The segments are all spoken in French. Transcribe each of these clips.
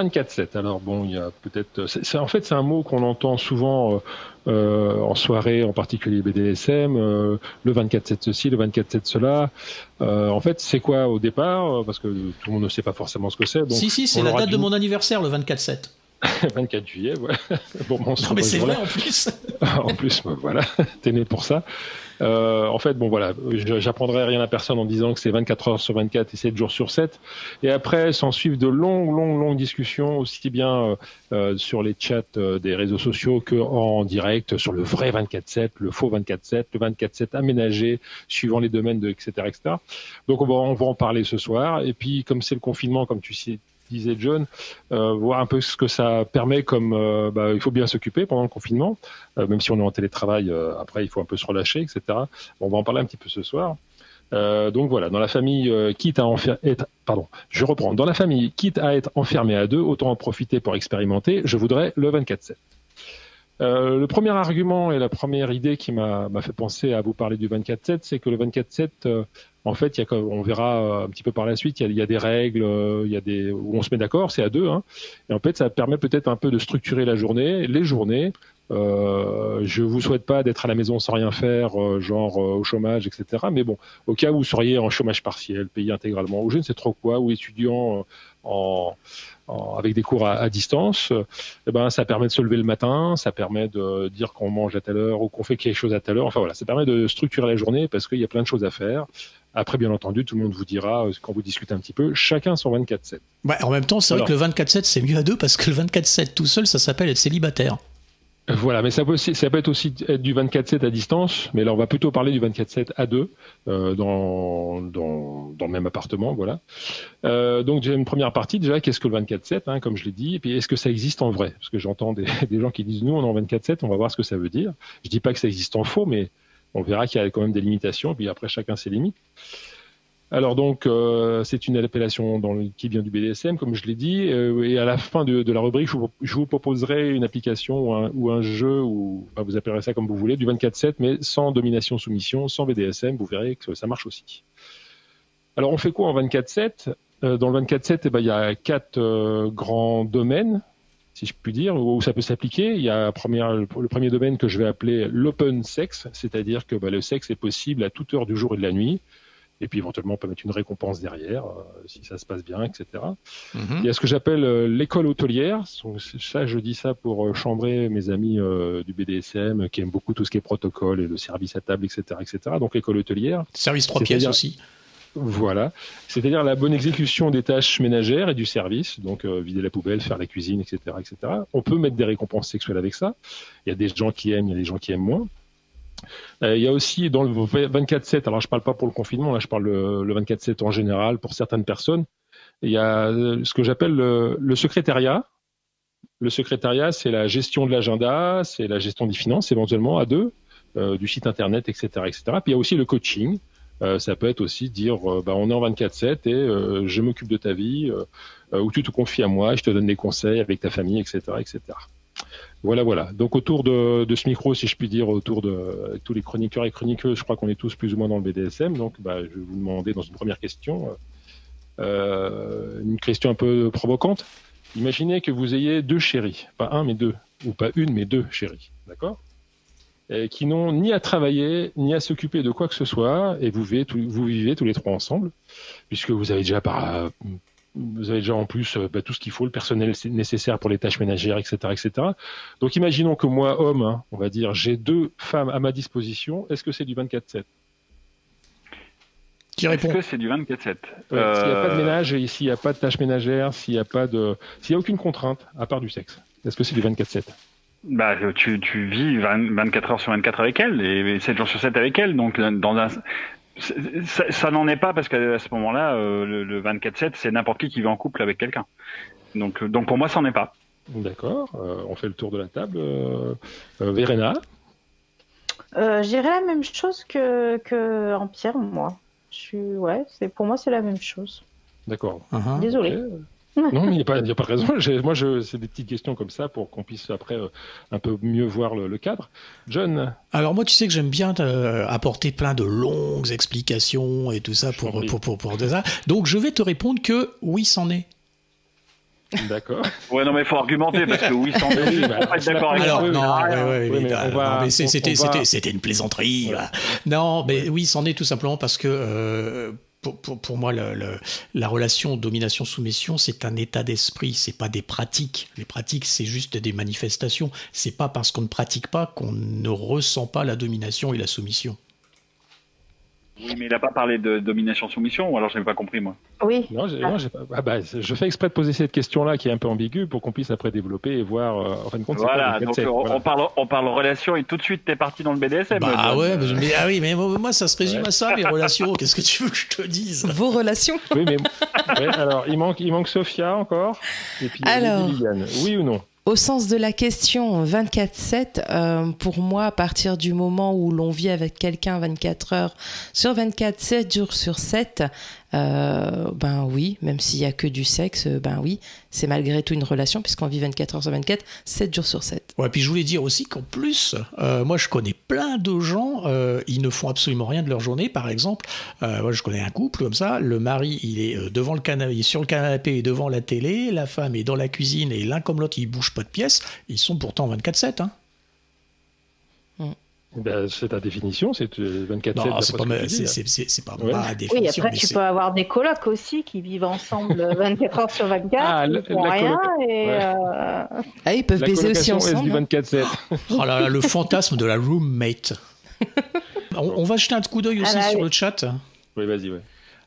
24/7. Alors bon, il y a peut-être. En fait, c'est un mot qu'on entend souvent en soirée, en particulier BDSM. Le 24/7 ceci, le 24/7 cela. En fait, c'est quoi au départ? Parce que tout le monde ne sait pas forcément ce que c'est. Donc, Si, c'est la date de mon anniversaire, le 24/7. 24 juillet, ouais. Bon, non, mais c'est vrai en plus. En plus, voilà, t'es né pour ça. En fait, bon voilà, j'apprendrai rien à personne en disant que c'est 24 heures sur 24 et 7 jours sur 7. Et après, s'en suivent de longues discussions, aussi bien sur les chats des réseaux sociaux qu'en direct, sur le vrai 24/7, le faux 24/7, le 24/7 aménagé, suivant les domaines, etc., etc. Donc on va en parler ce soir. Et puis, comme c'est le confinement, comme tu disait John, voir un peu ce que ça permet comme il faut bien s'occuper pendant le confinement, même si on est en télétravail, après il faut un peu se relâcher, etc. Bon, on va en parler un petit peu ce soir. Donc voilà, dans la famille, je reprends. Dans la famille, quitte à être enfermé à deux, autant en profiter pour expérimenter. Je voudrais le 24/7. Le premier argument et la première idée qui m'a fait penser à vous parler du 24/7, c'est que le 24/7, en fait, on verra un petit peu par la suite, il y a des règles, où on se met d'accord, c'est à deux, hein, et en fait, ça permet peut-être un peu de structurer les journées. Je vous souhaite pas d'être à la maison sans rien faire, au chômage, etc. Mais bon, au cas où vous seriez en chômage partiel, payé intégralement, ou je ne sais trop quoi, ou étudiant avec des cours à distance, ça permet de se lever le matin, ça permet de dire qu'on mange à telle heure ou qu'on fait quelque chose à telle heure. Enfin voilà, ça permet de structurer la journée parce qu'il y a plein de choses à faire. Après, bien entendu, tout le monde vous dira, quand vous discutez un petit peu, chacun son 24/7. Ouais, en même temps, c'est vrai que le 24/7, c'est mieux à deux parce que le 24/7 tout seul, ça s'appelle être célibataire. Voilà, mais ça peut être aussi être du 24/7 à distance, mais là on va plutôt parler du 24/7 à deux dans le même appartement, voilà. Donc j'ai une première partie déjà, qu'est-ce que le 24/7, hein, comme je l'ai dit, et puis est-ce que ça existe en vrai? Parce que j'entends des gens qui disent nous on est en 24/7, on va voir ce que ça veut dire. Je dis pas que ça existe en faux, mais on verra qu'il y a quand même des limitations, et puis après chacun ses limites. Alors donc, c'est une appellation qui vient du BDSM, comme je l'ai dit, et à la fin de la rubrique, je vous proposerai une application ou un jeu, ou vous appellerez ça comme vous voulez, du 24/7, mais sans domination-soumission, sans BDSM, vous verrez que ça marche aussi. Alors on fait quoi en 24/7 ? Dans le 24/7, il y a 4 grands domaines, si je puis dire, où ça peut s'appliquer. Il y a le premier domaine que je vais appeler l'open sex, c'est-à-dire que le sexe est possible à toute heure du jour et de la nuit. Et puis éventuellement on peut mettre une récompense derrière si ça se passe bien, etc. Il y a ce que j'appelle l'école hôtelière. Ça, je dis ça pour chambrer mes amis du BDSM qui aiment beaucoup tout ce qui est protocole et le service à table, etc., etc. Donc l'école hôtelière. Service 3 pièces aussi. Voilà, c'est-à-dire la bonne exécution des tâches ménagères et du service, donc vider la poubelle, faire la cuisine, etc., etc. On peut mettre des récompenses sexuelles avec ça. Il y a des gens qui aiment, il y a des gens qui aiment moins. Il y a aussi dans le 24/7, alors je parle pas pour le confinement, là je parle le 24/7 en général pour certaines personnes. Il y a ce que j'appelle le secrétariat. Le secrétariat, c'est la gestion de l'agenda, c'est la gestion des finances éventuellement à deux, du site internet, etc., etc. Puis il y a aussi le coaching. Ça peut être aussi dire on est en 24/7 et je m'occupe de ta vie, où tu te confies à moi, je te donne des conseils avec ta famille, etc., etc. Voilà. Donc autour de ce micro, si je puis dire, autour de tous les chroniqueurs et chroniqueuses, je crois qu'on est tous plus ou moins dans le BDSM. Donc je vais vous demander dans une première question, une question un peu provocante. Imaginez que vous ayez 2 chéris, pas un mais 2, ou pas une mais 2 chéris, d'accord ? Qui n'ont ni à travailler, ni à s'occuper de quoi que ce soit, et vous vivez tous les 3 ensemble, puisque vous avez déjà en plus tout ce qu'il faut, le personnel nécessaire pour les tâches ménagères, etc., etc. Donc imaginons que moi, homme, hein, on va dire, j'ai 2 femmes à ma disposition. Est-ce que c'est du 24/7 ? Qui répond ? Est-ce que c'est du 24/7 ? S'il n'y a pas de ménage, et s'il n'y a pas de tâches ménagères, s'il n'y a aucune contrainte, à part du sexe, est-ce que c'est du 24/7 ? Tu vis 24 heures sur 24 avec elle, et 7 jours sur 7 avec elle, donc ça n'en est pas, parce qu'à ce moment-là, le 24/7, c'est n'importe qui vit en couple avec quelqu'un. Donc pour moi, ça n'en est pas. D'accord, on fait le tour de la table. Verena ? Je dirais la même chose que en Pierre, moi. Pour moi, c'est la même chose. D'accord. Désolée. Okay. Non, mais il n'y a pas de raison. C'est des petites questions comme ça pour qu'on puisse après un peu mieux voir le cadre. John ? Alors moi, tu sais que j'aime bien apporter plein de longues explications et tout ça pour ça. Donc je vais te répondre que oui, c'en est. D'accord. Ouais, non, mais il faut argumenter parce que oui, sans Oui, bah, pas être d'accord avec Alors, moi. non, Oui, mais on va- mais on va- c'était une plaisanterie. Voilà. Non, mais oui, c'en est tout simplement parce que pour moi, la relation domination-soumission, c'est un état d'esprit, c'est pas des pratiques. Les pratiques, c'est juste des manifestations. C'est pas parce qu'on ne pratique pas qu'on ne ressent pas la domination et la soumission. Oui, mais il n'a pas parlé de domination-soumission, ou alors je n'ai pas compris, moi. Oui. Non, j'ai pas. Je fais exprès de poser cette question-là qui est un peu ambiguë pour qu'on puisse après développer et voir. En fin de compte, Voilà, c'est donc quoi le 27, on parle relation et tout de suite t'es parti dans le BDSM. Bah John. ouais, mais moi, ça se résume à ça, les relations. Qu'est-ce que tu veux que je te dise? Vos relations. Oui, mais alors il manque Sophia encore et puis Alors. Liliane. Oui ou non? Au sens de la question 24/7, pour moi, à partir du moment où l'on vit avec quelqu'un 24 heures sur 24, 7 jours sur 7, ben oui, même s'il n'y a que du sexe, ben oui, c'est malgré tout une relation puisqu'on vit 24 heures sur 24, 7 jours sur 7. Ouais, puis je voulais dire aussi qu'en plus, moi je connais plein de gens, ils ne font absolument rien de leur journée. Par exemple, moi je connais un couple comme ça, le mari il est devant le canapé, il est sur le canapé et devant la télé, la femme est dans la cuisine et l'un comme l'autre ils bougent pas de pièce, ils sont pourtant 24/7. Hein. C'est ta définition, c'est 24/7. Non, c'est pas ma Ouais. définition. Oui, après, mais tu c'est- peux avoir des colocs aussi qui vivent ensemble 24 heures sur 24, Ah, ils font la rien, coloc- et ouais. Ah, ils peuvent La baiser aussi colocation est ensemble. du 24/7. Oh là là, le fantasme de la roommate. On va jeter un coup d'œil aussi Ah là, sur oui. le chat. Oui, vas-y, ouais.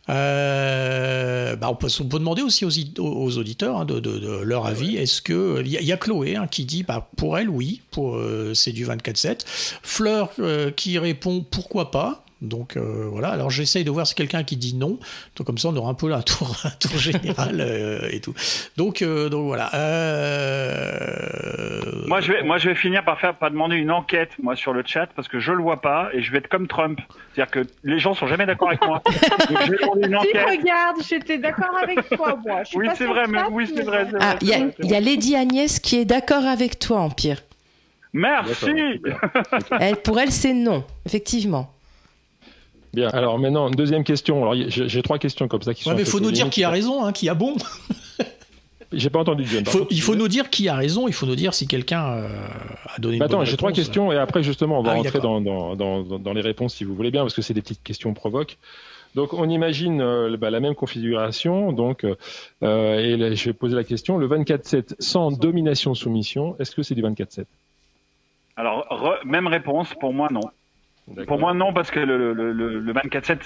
On peut demander aussi aux auditeurs hein, de leur avis. Est-ce que il y a Chloé hein, qui dit pour elle oui, c'est du 24/7. Fleur qui répond pourquoi pas. Donc voilà. Alors j'essaye de voir si quelqu'un qui dit non. Donc comme ça on aura un peu un tour général et tout. Donc voilà. Moi, je vais finir par demander une enquête, moi, sur le chat, parce que je le vois pas, et je vais être comme Trump. C'est-à-dire que les gens sont jamais d'accord avec moi. Donc, je vais demander une Si, enquête. regarde, j'étais d'accord avec toi, moi. Je suis Oui, pas c'est sur vrai, le mais chat, oui, c'est vrai. c'est Ah, vrai, il y a- c'est vrai, c'est il y a vrai. Lady Agnès qui est d'accord avec toi, Empire. Merci. Pour elle, c'est non, effectivement. Bien. Alors maintenant, une deuxième question. Alors j'ai trois questions comme ça qui sont. Ouais, mais un peu faut nous dire polémiques. qui a raison, hein, qui a bon. J'ai pas entendu John. par contre, Il faut nous dire qui a raison. Il faut nous dire si quelqu'un a donné. Bah une bonne attends, j'ai trois réponse. questions et après justement on va Ah oui, rentrer d'accord. dans les réponses si vous voulez bien parce que c'est des petites questions provoques. Donc on imagine la même configuration donc et là, je vais poser la question le 24/7 sans domination soumission, est-ce que c'est du 24/7? Alors, même réponse, pour moi, non. D'accord. Pour moi, non, parce que le 24/7,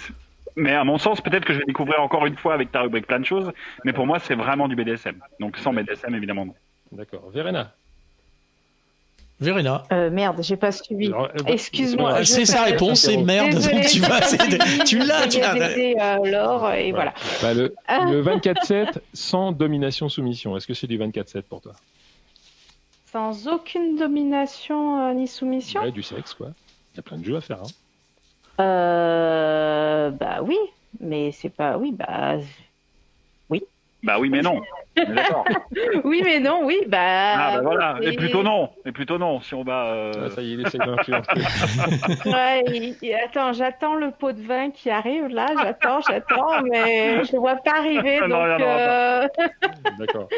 mais à mon sens, peut-être que je vais découvrir encore une fois avec ta rubrique plein de choses, mais pour moi, c'est vraiment du BDSM. Donc, sans BDSM, évidemment, non. D'accord. Verena. Verena. Merde, j'ai pas suivi. Alors, Excuse-moi. voilà. C'est sa réponse, c'est merde. Désolée, Donc tu vas, tu l'as. J'ai baisé, Laure, et voilà. Bah, le 24/7 sans domination soumission, est-ce que c'est du 24/7 pour toi? Sans aucune domination ni soumission. Ouais, du sexe quoi. Il y a plein de jeux à faire. Hein. Bah oui, mais c'est pas. Oui, bah. Bah oui, mais non. On est d'accord. Oui, mais non, oui, bah. Ah, bah voilà. c'est- Et plutôt non, si on va. Ah, ça y est, il essaie d'influencer. Ouais, attends, j'attends le pot de vin qui arrive là, j'attends, mais je le vois pas arriver, Non, donc. non, D'accord.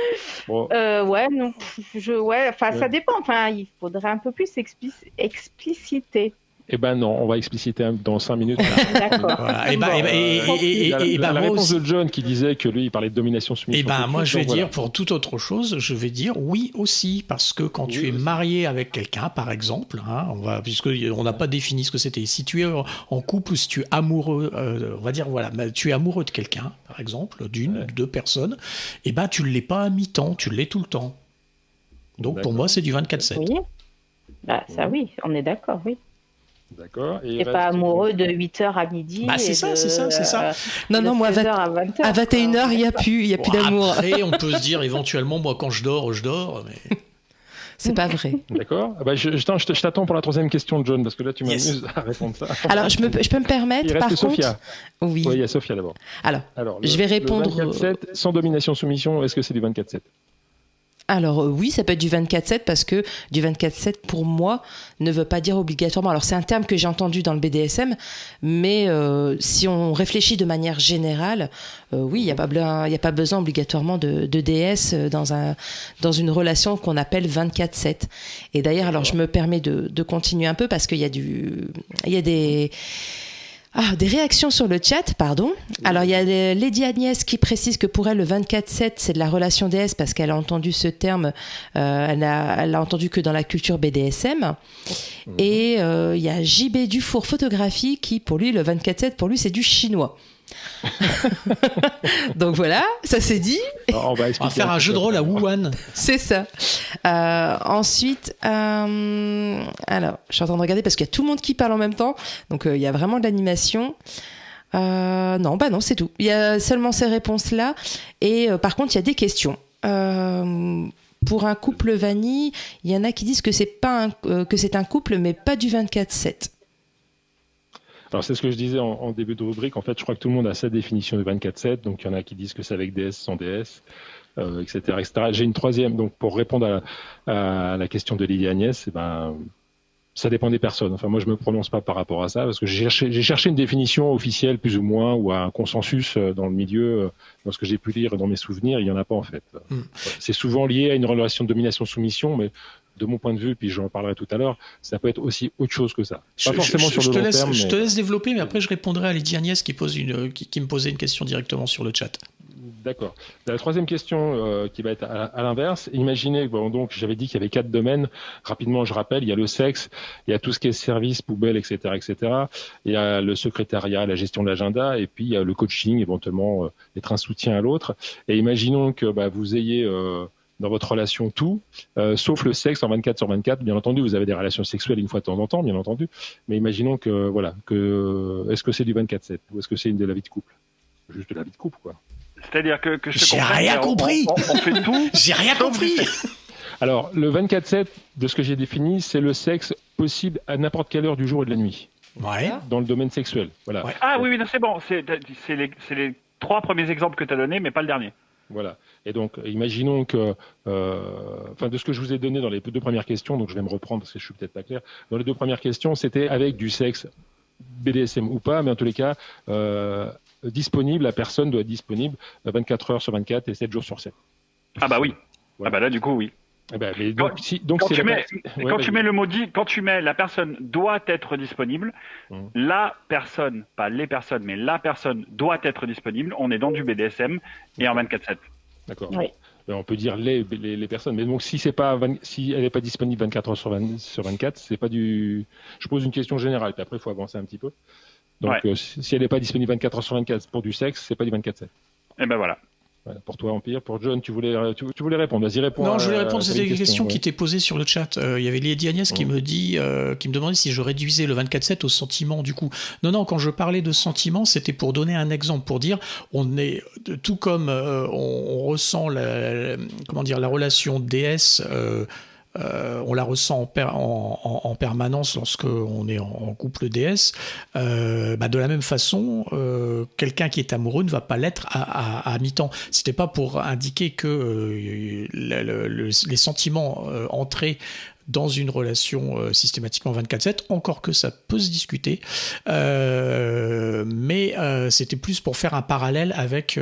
Bon, Ouais, non, enfin, ça dépend. Enfin, il faudrait un peu plus expliciter. eh ben non, on va expliciter dans 5 minutes. D'accord. Voilà. Et La moi réponse aussi. de John qui disait que lui il parlait de domination soumission. Et ben moi je vais Donc, voilà. dire pour toute autre chose, je vais dire oui aussi parce que quand tu es aussi. marié avec quelqu'un, par exemple, hein, puisque on n'a pas défini ce que c'était. Si tu es en couple ou si tu es amoureux, on va dire voilà, tu es amoureux de quelqu'un, par exemple, d'une, de deux personnes, et ben tu l'es pas à mi-temps, tu l'es tout le temps. Donc pour D'accord. moi c'est du 24/7. Oui. Bah, ça, oui, on est d'accord, oui. D'accord. Et il T'es reste- pas amoureux de 8h à midi. Bah, c'est et ça, de, c'est ça. Non, moi, 16h à 20h. à 21h, il n'y a plus Bon, d'amour. après on peut se dire éventuellement moi quand je dors, mais C'est pas vrai. D'accord. Ah bah, je t'attends pour la troisième question, John, parce que là tu m'amuses à répondre ça. Alors, je peux me permettre, Il par reste contre. Sophia. Oui. Oui, il y a Sophia d'abord. Alors, Alors, je vais le répondre. 24/7 sans domination soumission, est-ce que c'est du 24/7? Alors oui, ça peut être du 24/7 parce que du 24/7 pour moi ne veut pas dire obligatoirement. Alors c'est un terme que j'ai entendu dans le BDSM, mais si on réfléchit de manière générale, oui, il n'y a pas besoin obligatoirement de DS dans une relation qu'on appelle 24/7. Et d'ailleurs, alors je me permets de continuer un peu parce qu'il y a des réactions sur le chat, pardon. Alors, il y a Lady Agnès qui précise que pour elle, le 24/7, c'est de la relation DS parce qu'elle a entendu ce terme, elle l'a entendu que dans la culture BDSM. Et il y a JB Dufour Photographie qui, pour lui, le 24/7, pour lui, c'est du chinois. Donc voilà, ça c'est dit. On va faire un jeu de rôle à Wuhan. C'est ça. Ensuite, alors, je suis en train de regarder parce qu'il y a tout le monde qui parle en même temps. Donc il y a vraiment de l'animation. Non, c'est tout. Il y a seulement ces réponses-là. Et par contre, il y a des questions. Pour un couple vanille, il y en a qui disent que c'est un couple, mais pas du 24/7. Alors c'est ce que je disais en début de rubrique. En fait, je crois que tout le monde a sa définition de 24/7. Donc il y en a qui disent que c'est avec DS, sans DS, etc., etc. J'ai une troisième. Donc pour répondre à la question de Lydie Agnès, ça dépend des personnes. Enfin moi je me prononce pas par rapport à ça parce que j'ai cherché une définition officielle plus ou moins ou un consensus dans le milieu. Dans ce que j'ai pu lire et dans mes souvenirs, il y en a pas en fait. C'est souvent lié à une relation de domination-soumission, mais de mon point de vue, puis j'en parlerai tout à l'heure, ça peut être aussi autre chose que ça. Pas forcément sur le long terme. Je te laisse développer, mais après je répondrai à Lydie Agnès qui me posait une question directement sur le chat. D'accord. La troisième question qui va être à l'inverse. Imaginez, donc j'avais dit qu'il y avait 4 domaines. Rapidement, je rappelle, il y a le sexe, il y a tout ce qui est service, poubelle, etc., etc. Il y a le secrétariat, la gestion de l'agenda, et puis il y a le coaching, éventuellement être un soutien à l'autre. Et imaginons que vous ayez dans votre relation tout, sauf le sexe en 24/24. Bien entendu, vous avez des relations sexuelles une fois de temps en temps, bien entendu. Mais imaginons que est-ce que c'est du 24/7 ou est-ce que c'est de la vie de couple? Juste de la vie de couple, quoi. C'est-à-dire que je te J'ai rien compris. On fait tout. J'ai rien compris. Alors, le 24/7, de ce que j'ai défini, c'est le sexe possible à n'importe quelle heure du jour et de la nuit. Ouais. Dans le domaine sexuel. Voilà. Ouais. Ah oui, non, c'est bon. C'est les 3 premiers exemples que tu as donnés, mais pas le dernier. Voilà. Et donc, imaginons que, de ce que je vous ai donné dans les 2 premières questions, donc je vais me reprendre parce que je suis peut-être pas clair. Dans les 2 premières questions, c'était avec du sexe BDSM ou pas, mais en tous les cas, disponible, la personne doit être disponible 24 heures sur 24 et 7 jours sur 7. Ah bah oui. Voilà. Ah bah là, du coup, oui. Mais quand tu mets le mot dit, quand tu mets la personne doit être disponible, la personne, pas les personnes, mais la personne doit être disponible, on est dans du BDSM et en 24/7. D'accord. Oui. On peut dire les personnes, mais donc si elle n'est pas disponible 24 heures sur 24, c'est pas du. Je pose une question générale, puis après il faut avancer un petit peu. Donc si elle n'est pas disponible 24 heures sur 24 pour du sexe, c'est pas du 24/7. Et ben voilà. Pour toi, Empire. Pour John, tu voulais répondre. Vas-y, réponds. Non, je voulais répondre. C'était une question qui était posée sur le chat. Il y avait Lydie Agnès qui me demandait si je réduisais le 24/7 au sentiment du coup. Non, quand je parlais de sentiment, c'était pour donner un exemple, pour dire on est tout comme on ressent la relation DS. On la ressent en permanence lorsque on est en couple DS. De la même façon, quelqu'un qui est amoureux ne va pas l'être à mi-temps. C'était pas pour indiquer que les sentiments entraient dans une relation systématiquement 24/7, encore que ça peut se discuter, mais c'était plus pour faire un parallèle avec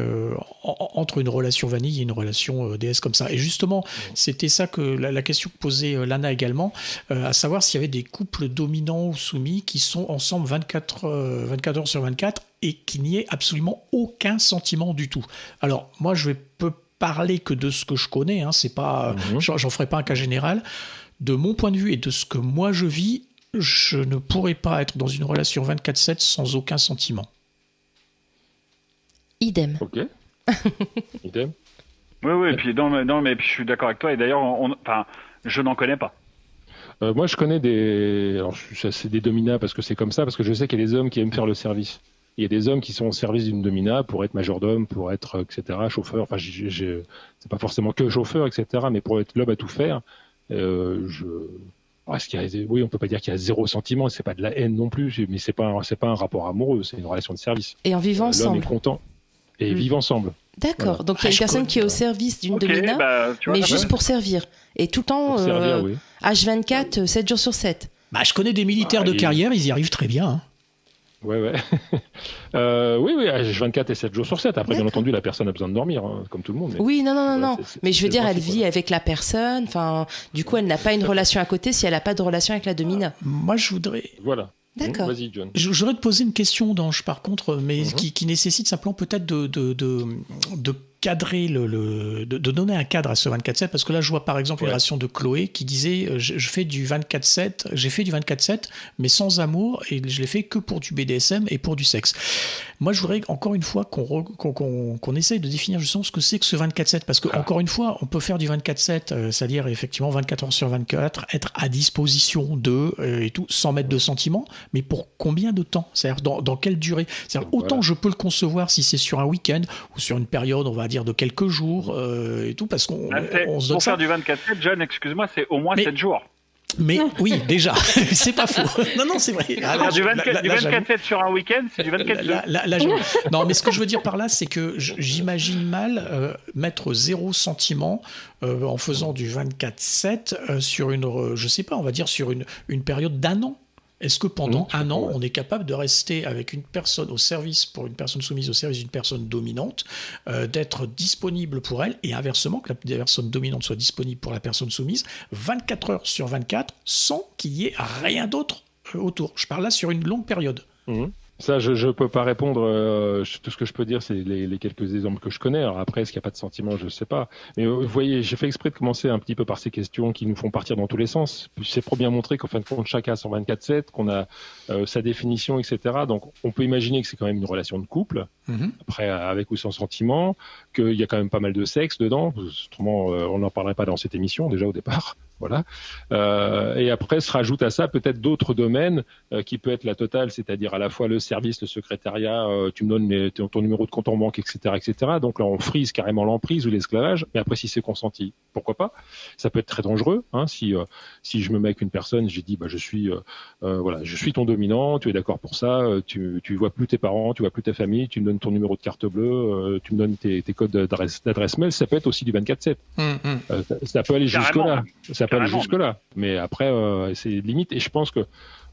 entre une relation vanille et une relation DS comme ça. Et justement, c'était ça que la question que posait Lana également, à savoir s'il y avait des couples dominants ou soumis qui sont ensemble 24 heures sur 24 et qu'il n'y ait absolument aucun sentiment du tout. Alors, moi, je peux parler que de ce que je connais, hein, c'est pas, j'en ferai pas un cas général. De mon point de vue et de ce que moi je vis, je ne pourrais pas être dans une relation 24/7 sans aucun sentiment. Idem. Ok. Idem. Oui, et puis mais puis je suis d'accord avec toi. Et d'ailleurs, je n'en connais pas. Moi, je connais c'est des dominas parce que c'est comme ça, parce que je sais qu'il y a des hommes qui aiment faire le service. Il y a des hommes qui sont au service d'une domina pour être majordome, pour être, etc., chauffeur. Enfin, c'est pas forcément que chauffeur, etc., mais pour être l'homme à tout faire. Oui, on peut pas dire qu'il y a 0 sentiment, c'est pas de la haine non plus, mais c'est pas un rapport amoureux, c'est une relation de service. Et en vivant ensemble. L'homme est content. et vivent ensemble. D'accord, Voilà. donc il y a une personne qui est au service d'une domina, tu vois, mais juste pour servir. Et tout le temps, Pour servir, oui. H24, 7 jours sur 7. Bah, je connais des militaires de carrière, ils y arrivent très bien. Hein. Ouais. Oui, H24 et 7 jours sur 7. Après, bien entendu, la personne a besoin de dormir, hein, comme tout le monde. Mais... Oui, non. Mais je veux dire, elle vit voilà. avec la personne. Enfin, du coup, elle n'a pas une relation à côté si elle n'a pas de relation avec la domina. Moi, je voudrais... Voilà. D'accord. Vas-y, John. Je voudrais te poser une question, Dange, par contre, mais qui nécessite simplement peut-être de cadrer de donner un cadre à ce 24/7, parce que là je vois par exemple une relation de Chloé qui disait je fais du 24/7, j'ai fait du 24/7 mais sans amour, et je l'ai fait que pour du BDSM et pour du sexe. Moi je voudrais encore une fois qu'on essaye de définir justement ce que c'est que ce 24/7, parce que encore une fois on peut faire du 24/7, c'est-à-dire effectivement 24 heures sur 24, être à disposition et tout, sans mettre de sentiments, mais pour combien de temps, c'est-à-dire dans quelle durée, c'est-à-dire autant je peux le concevoir si c'est sur un week-end ou sur une période on va dire de quelques jours et tout, parce qu'on se donne pour faire du 24/7, John, excuse-moi, c'est au moins 7 jours. Mais oui, déjà, c'est pas faux. Non, c'est vrai. Du 24/7 sur un week-end, c'est du 24/7. Non, mais ce que je veux dire par là, c'est que j'imagine mal mettre 0 sentiment en faisant du 24/7 sur je sais pas, on va dire sur une période d'1 an. Est-ce que pendant un an, on est capable de rester avec une personne pour une personne soumise au service d'une personne dominante, d'être disponible pour elle, et inversement, que la personne dominante soit disponible pour la personne soumise, 24 heures sur 24, sans qu'il y ait rien d'autre autour. Je parle là sur une longue période. Ça, je peux pas répondre. Tout ce que je peux dire, c'est les quelques exemples que je connais. Alors après, est-ce qu'il n'y a pas de sentiment, je sais pas. Mais vous voyez, j'ai fait exprès de commencer un petit peu par ces questions qui nous font partir dans tous les sens. C'est pour bien montrer qu'en fin de compte, chacun a son 24/7, qu'on a sa définition, etc. Donc, on peut imaginer que c'est quand même une relation de couple, après avec ou sans sentiment, qu'il y a quand même pas mal de sexe dedans. Autrement, on n'en parlerait pas dans cette émission déjà au départ. Voilà. Et après, se rajoute à ça peut-être d'autres domaines qui peut être la totale, c'est-à-dire à la fois le service, le secrétariat, tu me donnes ton numéro de compte en banque, etc., etc. Donc là, on frise carrément l'emprise ou l'esclavage. Mais après, si c'est consenti, pourquoi pas? Ça peut être très dangereux. Hein, si je me mets avec une personne, j'ai dit, je suis ton dominant, tu es d'accord pour ça, tu vois plus tes parents, tu vois plus ta famille, tu me donnes ton numéro de carte bleue, tu me donnes tes codes d'adresse mail. Ça peut être aussi du 24/7. Ça peut aller jusque-là. Ça peut aller jusque-là. Mais après, c'est limite. Et je pense que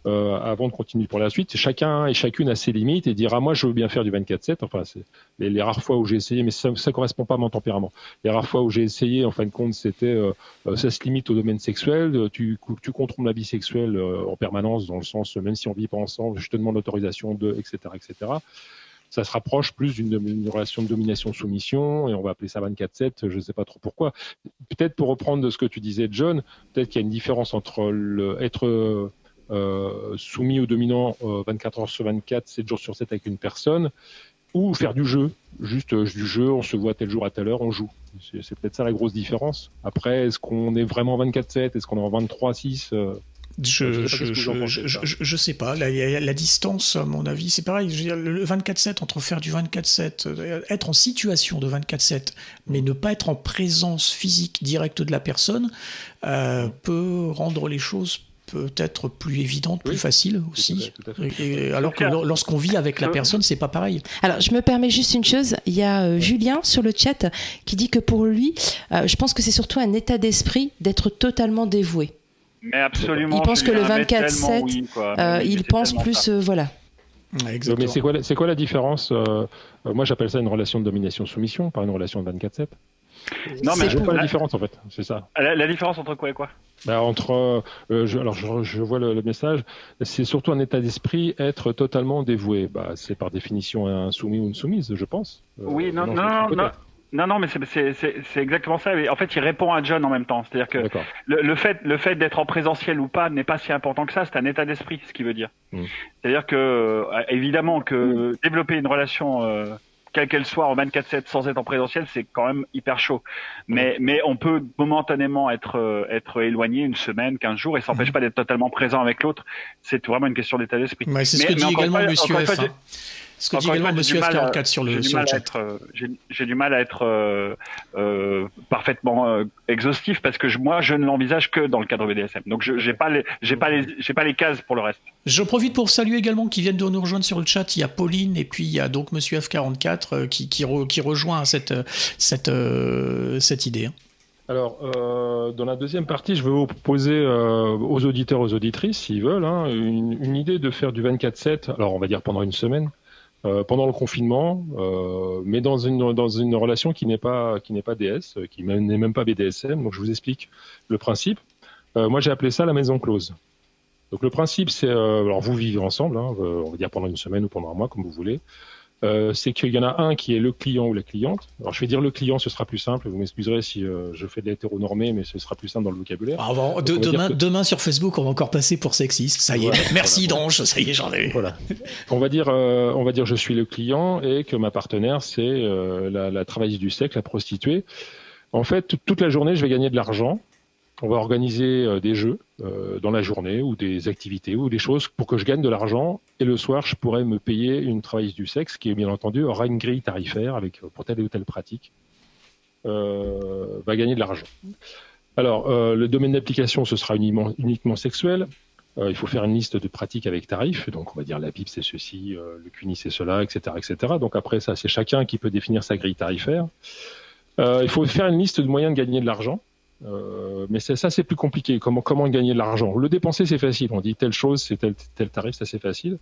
avant de continuer pour la suite, chacun et chacune a ses limites et dira moi je veux bien faire du 24/7. Enfin, c'est les rares fois où j'ai essayé, mais ça correspond pas à mon tempérament. Les rares fois où j'ai essayé, en fin de compte, c'était ça se limite au domaine sexuel. Tu contrôles la vie sexuelle en permanence, dans le sens même si on vit pas ensemble, je te demande l'autorisation de, etc., etc. Ça se rapproche plus d'une relation de domination-soumission, et on va appeler ça 24/7, je ne sais pas trop pourquoi. Peut-être pour reprendre de ce que tu disais, John, peut-être qu'il y a une différence entre être soumis au dominant 24 heures sur 24, 7 jours sur 7 avec une personne, ou faire du jeu, juste du jeu, on se voit tel jour à telle heure, on joue. C'est peut-être ça la grosse différence. Après, est-ce qu'on est vraiment 24/7, est-ce qu'on est en 23/6 Je sais pas. La distance, à mon avis, c'est pareil. Je veux dire, le 24/7, entre faire du 24/7, être en situation de 24/7, mais ne pas être en présence physique directe de la personne, peut rendre les choses peut-être plus évidentes, plus faciles aussi. Tout à fait. Et alors que lorsqu'on vit avec la personne, c'est pas pareil. Alors, je me permets juste une chose. Il y a Julien sur le chat qui dit que pour lui, je pense que c'est surtout un état d'esprit d'être totalement dévoué. Mais absolument. Il pense que le 24/7, oui, il pense plus, voilà. Exactement. Mais c'est quoi la différence moi, j'appelle ça une relation de domination-soumission, pas une relation de 24/7. Non, mais je vois pas la différence en fait, c'est ça. La différence entre quoi et quoi? Je vois le message. C'est surtout un état d'esprit, être totalement dévoué. C'est par définition un soumis ou une soumise, je pense. Oui, non, mais c'est exactement ça. Mais en fait, il répond à John en même temps. C'est-à-dire que le fait d'être en présentiel ou pas n'est pas si important que ça. C'est un état d'esprit, ce qu'il veut dire. C'est-à-dire que évidemment que développer une relation quelle qu'elle soit en 24/7 sans être en présentiel, c'est quand même hyper chaud. Mais on peut momentanément être éloigné une semaine, 15 jours, et ça n'empêche pas d'être totalement présent avec l'autre. C'est vraiment une question d'état d'esprit. Ouais, c'est ce que dit également Monsieur F. Ce que dit également Monsieur F44 sur le chat. J'ai du mal à être parfaitement exhaustif parce que moi je ne l'envisage que dans le cadre BDSM. Donc j'ai pas les cases pour le reste. Je profite pour saluer également qui viennent de nous rejoindre sur le chat. Il y a Pauline et puis il y a donc Monsieur F44 qui rejoint cette idée. Alors, dans la deuxième partie, je vais vous proposer aux auditeurs, aux auditrices, s'ils veulent, une idée de faire du 24/7. Alors, on va dire pendant une semaine, pendant le confinement, mais dans une relation qui n'est pas DS, qui n'est même pas BDSM. Donc, je vous explique le principe. Moi, j'ai appelé ça la maison close. Donc, le principe, c'est, alors vous vivez ensemble, on va dire pendant une semaine ou pendant un mois, comme vous voulez. C'est qu'il y en a un qui est le client ou la cliente. Alors je vais dire le client, ce sera plus simple. Vous m'excuserez si je fais de l'hétéronormé, mais ce sera plus simple dans le vocabulaire. Demain sur Facebook, on va encore passer pour sexiste. Ça y est. Merci Dange. Ça y est, j'en ai. Voilà. On va dire je suis le client et que ma partenaire c'est la travailleuse du sexe, la prostituée. En fait, toute la journée, je vais gagner de l'argent. On va organiser des jeux dans la journée ou des activités ou des choses pour que je gagne de l'argent. Et le soir, je pourrais me payer une travailleuse du sexe qui, bien entendu, aura une grille tarifaire pour telle ou telle pratique, va gagner de l'argent. Alors, le domaine d'application, ce sera uniquement sexuel. Il faut faire une liste de pratiques avec tarifs. Donc, on va dire la pipe, c'est ceci, le cuni, c'est cela, etc., etc. Donc, après ça, c'est chacun qui peut définir sa grille tarifaire. Il faut faire une liste de moyens de gagner de l'argent. Mais ça c'est plus compliqué. Comment gagner de l'argent? Le dépenser c'est facile. On dit telle chose, c'est tel tarif, ça c'est facile.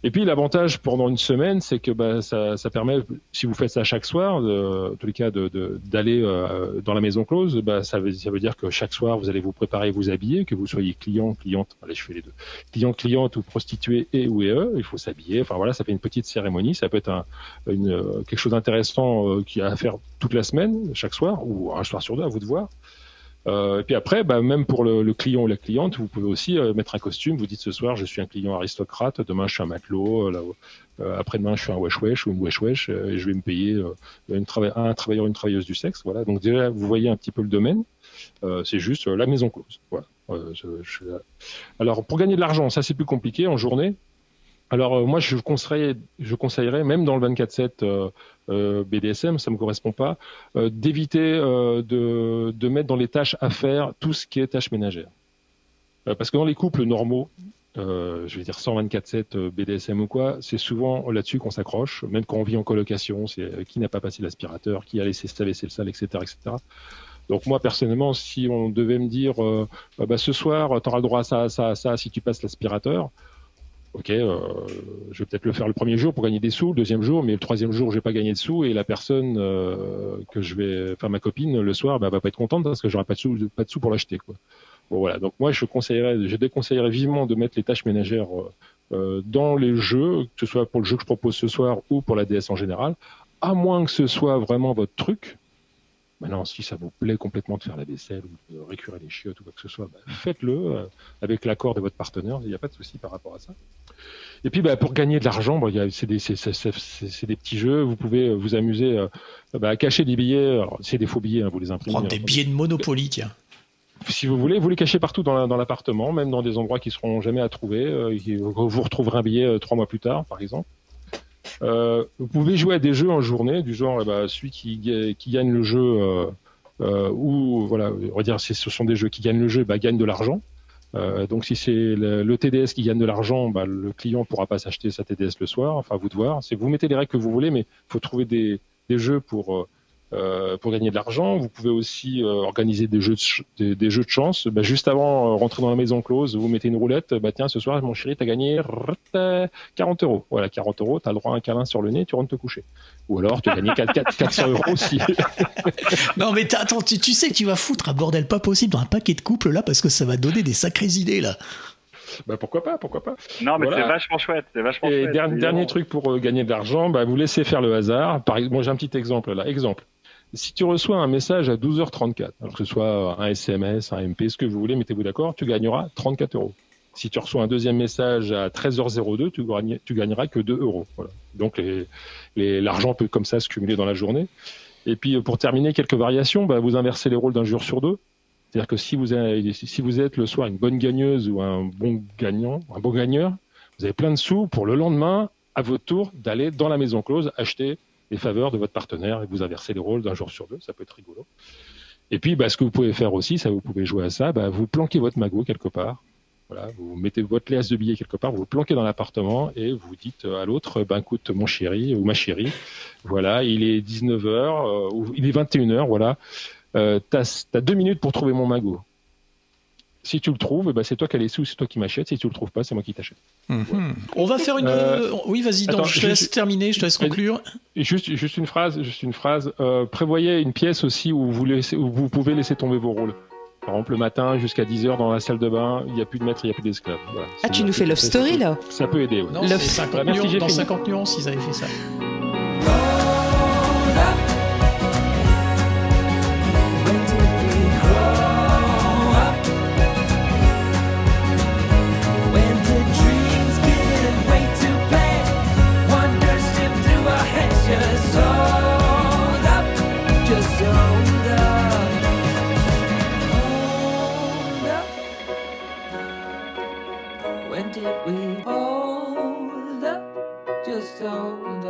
Et puis l'avantage pendant une semaine, c'est que ça permet, si vous faites ça chaque soir, en tous les cas d'aller dans la maison close, ça veut dire que chaque soir vous allez vous préparer, vous habiller, que vous soyez client, cliente. Allez, je fais les deux. Client, cliente ou prostituée ou il faut s'habiller. Enfin voilà, ça fait une petite cérémonie. Ça peut être quelque chose d'intéressant qui a à faire toute la semaine, chaque soir ou un soir sur deux, à vous de voir. Et puis après, même pour le client ou la cliente, vous pouvez aussi mettre un costume. Vous dites ce soir, je suis un client aristocrate. Demain, je suis un matelot. Après-demain, je suis un wesh-wesh ou une wesh-wesh. Et je vais me payer un travailleur ou une travailleuse du sexe. Voilà. Donc déjà, vous voyez un petit peu le domaine. C'est juste la maison close. Voilà. Alors, pour gagner de l'argent, ça c'est plus compliqué en journée. Alors moi, je conseillerais, même dans le 24/7 BDSM, ça me correspond pas, d'éviter de mettre dans les tâches à faire tout ce qui est tâches ménagères. Parce que dans les couples normaux, je vais dire 124/7 BDSM ou quoi, c'est souvent là-dessus qu'on s'accroche, même quand on vit en colocation, c'est qui n'a pas passé l'aspirateur, qui a laissé sa vaisselle sale, etc., etc. Donc moi personnellement, si on devait me dire, ce soir, tu auras le droit à ça, si tu passes l'aspirateur. Ok, je vais peut-être le faire le premier jour pour gagner des sous, le deuxième jour, mais le troisième jour, je vais pas gagner de sous et la personne ma copine, le soir, va pas être contente parce que j'aurai pas de sous pour l'acheter, quoi. Bon, voilà. Donc moi, je déconseillerais vivement de mettre les tâches ménagères dans les jeux, que ce soit pour le jeu que je propose ce soir ou pour la DS en général, à moins que ce soit vraiment votre truc. Maintenant, si ça vous plaît complètement de faire la vaisselle ou de récurer les chiottes ou quoi que ce soit, faites-le avec l'accord de votre partenaire. Il n'y a pas de souci par rapport à ça. Et puis, pour gagner de l'argent, c'est des petits jeux. Vous pouvez vous amuser à cacher des billets. Alors, c'est des faux billets, vous les imprimez. Prendre des billets de Monopoly, tiens. Si vous voulez, vous les cachez partout dans l'appartement, même dans des endroits qui seront jamais à trouver. Vous retrouverez un billet 3 mois plus tard, par exemple. Vous pouvez jouer à des jeux en journée, du genre celui qui gagne le jeu, ou voilà, on va dire ce sont des jeux qui gagnent le jeu, gagne de l'argent. Donc si c'est le TDS qui gagne de l'argent, le client pourra pas s'acheter sa TDS le soir. Enfin, à vous de voir. Vous mettez les règles que vous voulez, mais faut trouver des jeux pour gagner de l'argent. Vous pouvez aussi organiser des jeux de chance. Juste avant rentrer dans la maison close, vous mettez une roulette. Tiens, ce soir, mon chéri, t'as gagné 40 €. Voilà, 40 €, t'as le droit à un câlin sur le nez, tu rentres te coucher. Ou alors, tu as gagné 400 € si... Non, mais attends, tu sais que tu vas foutre un bordel pas possible dans un paquet de couples, là, parce que ça va donner des sacrées idées, là. Pourquoi pas. Non, mais voilà. C'est vachement chouette. Et dernier truc pour gagner de l'argent, vous laissez faire le hasard. Moi, j'ai un petit exemple là. Exemple. Si tu reçois un message à 12h34, alors que ce soit un SMS, un MP, ce que vous voulez, mettez-vous d'accord, tu gagneras 34 €. Si tu reçois un deuxième message à 13h02, tu gagneras que 2 €. Voilà. Donc l'argent peut comme ça se cumuler dans la journée. Et puis pour terminer, quelques variations, vous inversez les rôles d'un jour sur deux. C'est-à-dire que si vous êtes le soir une bonne gagneuse ou un bon gagneur, vous avez plein de sous pour le lendemain. à votre tour d'aller dans la maison close acheter les faveurs de votre partenaire et vous inverser les rôles d'un jour sur deux. Ça peut être rigolo. Et puis, ce que vous pouvez faire aussi, vous pouvez jouer à ça, vous planquez votre magot quelque part. Voilà, vous mettez votre liasse de billets quelque part, vous le planquez dans l'appartement et vous dites à l'autre, écoute, mon chéri ou ma chérie, voilà, il est 19h, ou il est 21h, voilà, t'as 2 minutes pour trouver mon magot. Si tu le trouves, c'est toi qui as les sous, c'est toi qui m'achètes. Si tu le trouves pas, c'est moi qui t'achète. Ouais. On va faire une. Oui, vas-y. Attends, je te laisse terminer. Je te laisse conclure. Juste une phrase. Prévoyez une pièce aussi où vous pouvez laisser tomber vos rôles. Par exemple, le matin jusqu'à 10h dans la salle de bain, il n'y a plus de maître, il n'y a plus d'esclaves. Voilà. Tu nous fais Love Story là. Ça peut aider. Ouais. Non, c'est 50 nuances, dans 50 nuances, ils avaient fait ça. When did we hold up? Just hold